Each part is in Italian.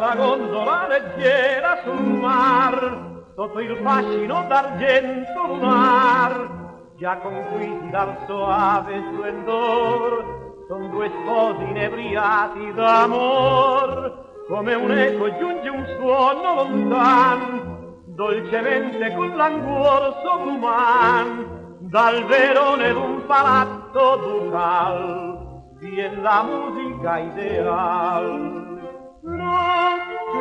la gondola leggera sul mar, sotto il fascino d'argento lunar, già conquisiti dal soave splendor, son due sposi inebriati d'amor, come un eco giunge un suono lontan, dolcemente con languor sovruman, dal Verone d'un palazzo ducal, vien la musica ideal. Notte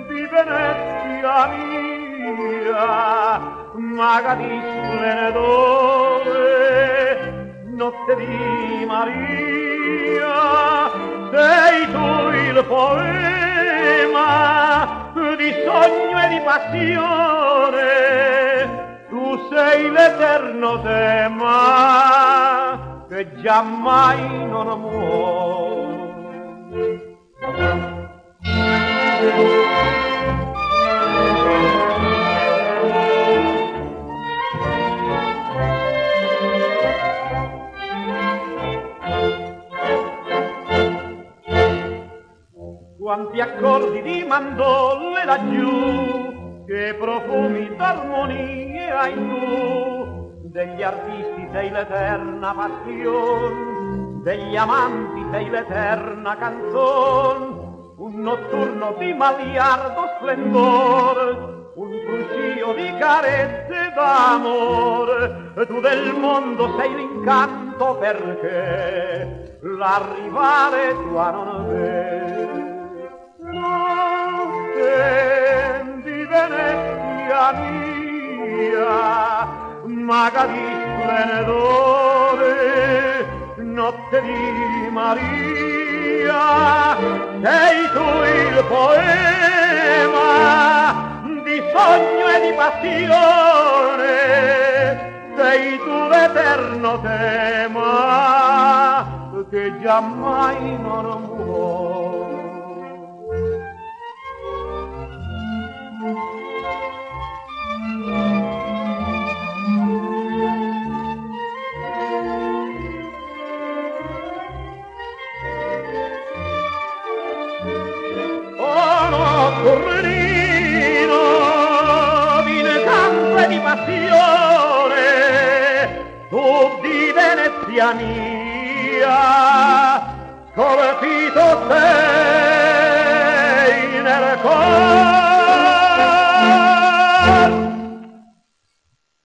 di Venezia mia, maga di splendore, notte di Maria, sei tu il poema di sogno e di passione, tu sei l'eterno tema che giammai non muore. Quanti accordi di mandolle laggiù, che profumi d'armonie hai tu, degli artisti sei l'eterna passion, degli amanti sei l'eterna canzon, un notturno di maliardo splendor, un fruscio di carezze d'amor, tu del mondo sei l'incanto perché la rivale tua non vede. Notte di Venezia mia, maga di splendore, notte di Maria, sei tu il poema di sogno e di passione, sei tu l'eterno tema che giammai non muore. Torrino d'incanto e di passione, tu di Venezia mia, scolpito sei.